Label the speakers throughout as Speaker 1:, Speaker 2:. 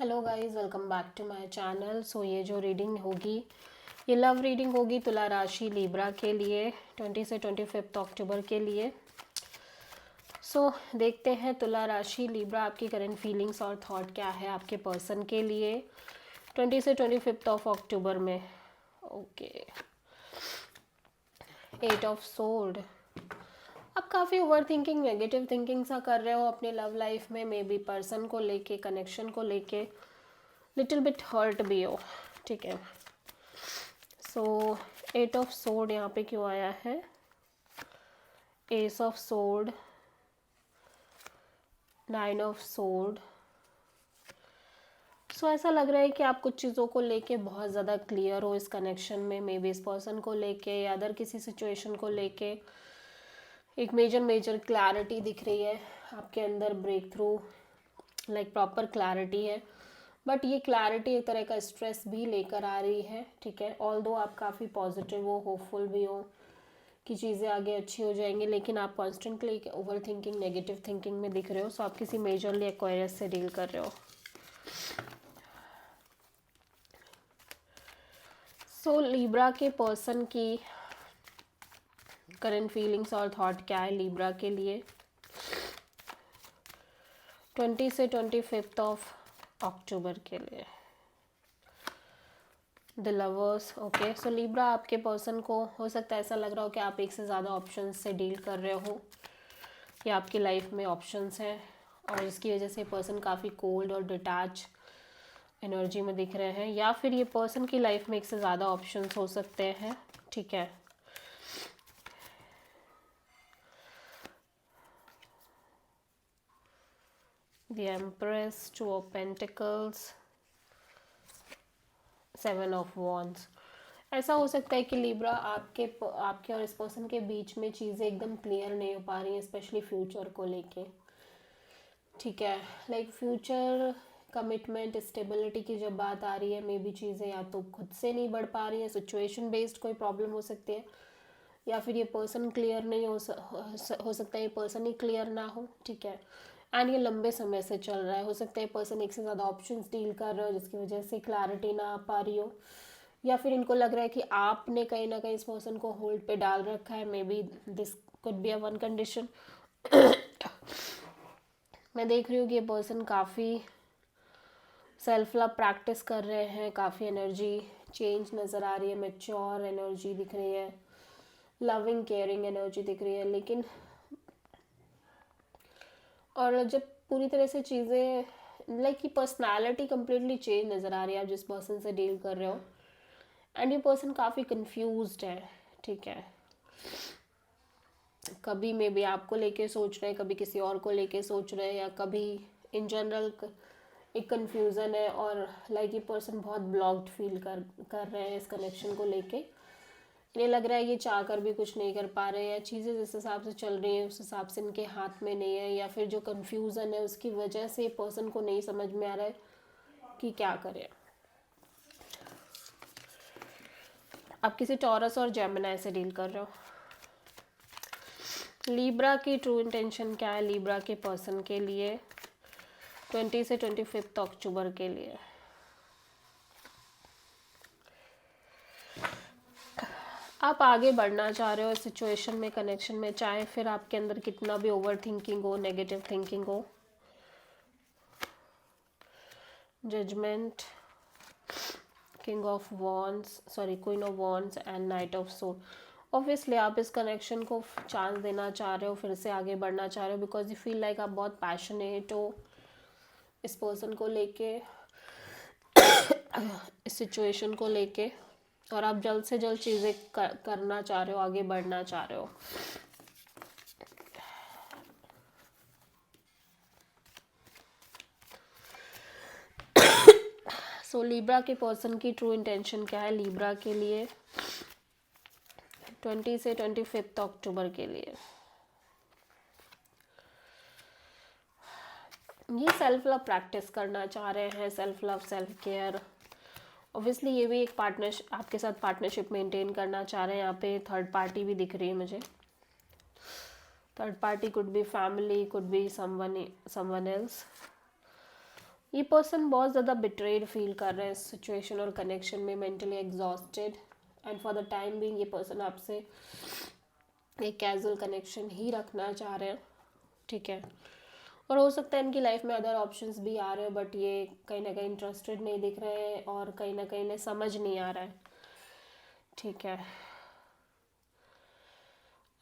Speaker 1: Hello guys, welcome back to my channel. So ये जो reading होगी ये लव रीडिंग होगी तुला राशि लिब्रा के लिए 20 से 25 अक्टूबर के लिए। सो देखते हैं तुला राशि लिब्रा आपकी करंट फीलिंग्स और थॉट क्या है आपके पर्सन के लिए 20 से 25 ऑफ अक्टूबर में। Okay, 8 of sword. आप काफ़ी ओवर थिंकिंग नेगेटिव थिंकिंग सा कर रहे हो अपने लव लाइफ में, मे बी पर्सन को लेके, कनेक्शन को लेके लिटिल बिट हर्ट भी हो। ठीक है, सो 8 ऑफ सोर्ड यहाँ पे क्यों आया है? Ace of sword, 9 of sword. So ऐसा लग रहा है कि आप कुछ चीज़ों को लेके बहुत ज़्यादा क्लियर हो इस कनेक्शन में, मे बी इस पर्सन को लेके या अदर किसी सिचुएशन को लेके एक मेजर क्लैरिटी दिख रही है आपके अंदर, breakthrough like proper clarity है। बट ये क्लैरिटी एक तरह का स्ट्रेस भी लेकर आ रही है। ठीक है, ऑल्दो आप काफ़ी पॉजिटिव हो, होपफुल भी हो कि चीज़ें आगे अच्छी हो जाएंगी, लेकिन आप constantly over thinking negative thinking में दिख रहे हो। सो आप किसी मेजरली एक्वायरस से डील कर रहे हो। सो लिब्रा के पर्सन की करंट फीलिंग्स और थॉट क्या है लिब्रा के लिए 20 से 25 ऑफ अक्टूबर के लिए? The lovers. Okay, so Libra आपके पर्सन को हो सकता है ऐसा लग रहा हो कि आप एक से ज़्यादा ऑप्शंस से डील कर रहे हो या आपकी लाइफ में ऑप्शंस हैं और इसकी वजह से पर्सन काफ़ी कोल्ड और डिटैच एनर्जी में दिख रहे हैं, या फिर ये पर्सन की लाइफ में एक से ज़्यादा ऑप्शंस हो सकते हैं। ठीक है, the empress, 2 of pentacles, 7 of wands. ऐसा हो सकता है कि लिब्रा आपके और इस पर्सन के बीच में चीज़ें एकदम क्लियर नहीं हो पा रही हैं, स्पेशली फ्यूचर को लेके। ठीक है, लाइक फ्यूचर कमिटमेंट स्टेबिलिटी की जब बात आ रही है, मे बी चीज़ें या तो खुद से नहीं बढ़ पा रही हैं, सिचुएशन बेस्ड कोई प्रॉब्लम हो सकती है, या फिर ये पर्सन क्लियर नहीं हो सकता है ये पर्सन ही क्लियर ना हो। ठीक है, एंड ये लंबे समय से चल रहा है। हो सकता है पर्सन एक से ज़्यादा ऑप्शंस डील कर रहे हो जिसकी वजह से क्लैरिटी ना आ पा रही हो, या फिर इनको लग रहा है कि आपने कहीं ना कहीं इस पर्सन को होल्ड पे डाल रखा है। May be this could be a one condition. मैं देख रही हूँ कि ये पर्सन काफ़ी सेल्फ लव प्रैक्टिस कर रहे हैं, काफ़ी एनर्जी चेंज नज़र आ रही है, मैच्योर एनर्जी दिख रही है, लविंग केयरिंग एनर्जी दिख रही है। लेकिन और जब पूरी तरह से चीज़ें लाइक की पर्सनालिटी कम्प्लीटली चेंज नज़र आ रही है आप जिस पर्सन से डील कर रहे हो, एंड ये पर्सन काफ़ी कंफ्यूज्ड है। ठीक है, कभी मे बी आपको लेके सोच रहे हैं, कभी किसी और को लेके सोच रहे हैं, या कभी इन जनरल एक कन्फ्यूज़न है, और लाइक ये पर्सन बहुत ब्लॉक्ड फील कर रहे हैं इस कनेक्शन को लेके। इन्हें लग रहा है ये चाह कर भी कुछ नहीं कर पा रहे हैं, चीज़ें जिस हिसाब से चल रही हैं उस हिसाब से इनके हाथ में नहीं है, या फिर जो कन्फ्यूज़न है उसकी वजह से पर्सन को नहीं समझ में आ रहा है कि क्या करें। आप किसी टॉरस और जेमिनी से डील कर रहे हो। लिब्रा की ट्रू इंटेंशन क्या है लिब्रा के पर्सन के लिए 20 से 25 अक्टूबर के लिए? आप आगे बढ़ना चाह रहे हो इस सिचुएशन में, कनेक्शन में, चाहे फिर आपके अंदर कितना भी ओवर थिंकिंग हो, नेगेटिव थिंकिंग हो। Judgement, king of wands, sorry queen of wands and knight of sword. Obviously आप इस कनेक्शन को चांस देना चाह रहे हो, फिर से आगे बढ़ना चाह रहे हो, बिकॉज यू फील लाइक आप बहुत पैशनेट हो इस पर्सन को लेके, इस सिचुएशन को लेके, और आप जल्द से जल्द चीज़ें करना चाह रहे हो, आगे बढ़ना चाह रहे हो। सो लिब्रा के पर्सन की ट्रू इंटेंशन क्या है लिब्रा के लिए 20 से 25 अक्टूबर के लिए? ये सेल्फ लव प्रैक्टिस करना चाह रहे हैं, self love, self care. Obviously ये भी एक पार्टनरशिप, आपके साथ पार्टनरशिप मेंटेन करना चाह रहे हैं। यहाँ पे थर्ड पार्टी भी दिख रही है मुझे। Third party could be family, could be someone else. ये पर्सन बहुत ज़्यादा बिट्रेड फील कर रहे हैं इस सिचुएशन और कनेक्शन में, mentally exhausted, and for the time being ये पर्सन आपसे एक कैजुअल कनेक्शन ही रखना चाह रहे हैं, ठीक है। और हो सकता है इनकी लाइफ में अदर ऑप्शंस भी आ रहे हैं, बट ये कहीं ना कहीं इंटरेस्टेड नहीं दिख रहे हैं और कहीं ना कहीं इन्हें समझ नहीं आ रहा है, ठीक है।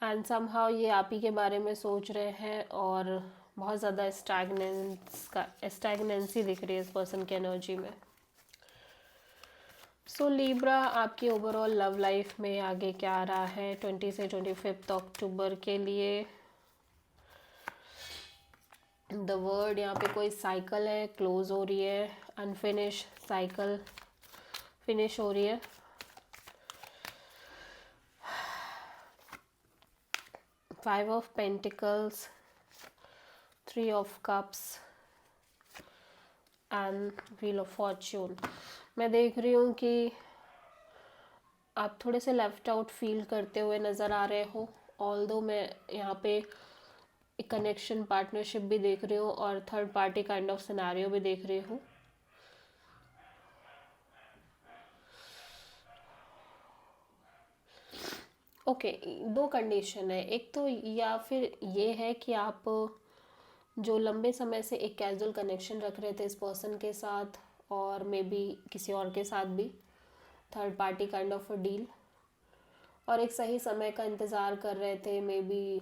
Speaker 1: एंड समहाउ ये आप ही के बारे में सोच रहे हैं और बहुत ज़्यादा स्टैगनेंसी दिख रही है इस पर्सन की एनर्जी में। सो लीब्रा, आपकी ओवरऑल लव लाइफ में आगे क्या आ रहा है 20 से 25 अक्टूबर के लिए। द वर्ड, यहाँ पे कोई साइकिल है, क्लोज हो रही है, अनफिनिश साइकिल फिनिश हो रही है। Five of pentacles, three of cups and wheel of Fortune. मैं देख रही हूँ कि आप थोड़े से लेफ्ट आउट फील करते हुए नज़र आ रहे हो, ऑल्दो मैं यहाँ पे एक कनेक्शन पार्टनरशिप भी देख रही हूँ और third party kind of scenario भी देख रही हूँ। ओके, दो कंडीशन है, एक तो या फिर ये है कि आप जो लंबे समय से एक कैजुअल कनेक्शन रख रहे थे इस पर्सन के साथ और मे बी किसी और के साथ भी, third party kind of a deal, और एक सही समय का इंतज़ार कर रहे थे मे बी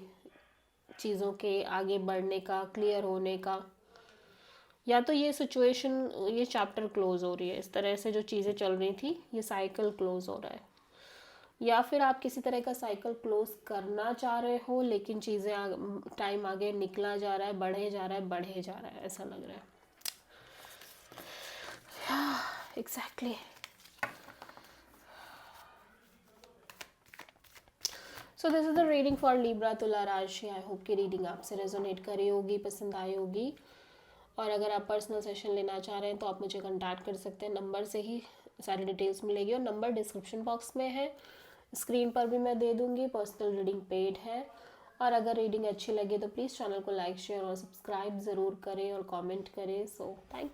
Speaker 1: चीज़ों के आगे बढ़ने का, क्लियर होने का, या तो ये सिचुएशन, ये चैप्टर क्लोज हो रही है, इस तरह से जो चीज़ें चल रही थी ये साइकिल क्लोज हो रहा है, या फिर आप किसी तरह का साइकिल क्लोज करना चाह रहे हो लेकिन चीज़ें टाइम आगे निकला जा रहा है, बढ़े जा रहा है, बढ़े जा रहा है, ऐसा लग रहा है। Exactly. So this is the reading for Libra तुला राशि। आई होप कि रीडिंग आपसे रेजोनेट करी होगी, पसंद आई होगी, और अगर आप पर्सनल सेशन लेना चाह रहे हैं तो आप मुझे कांटेक्ट कर सकते हैं, नंबर से ही सारी डिटेल्स मिलेगी और नंबर डिस्क्रिप्शन बॉक्स में है, स्क्रीन पर भी मैं दे दूँगी। पर्सनल रीडिंग पेड है, और अगर रीडिंग अच्छी लगे तो प्लीज़ चैनल को लाइक, शेयर और सब्सक्राइब ज़रूर करें और कमेंट करें। So thank you.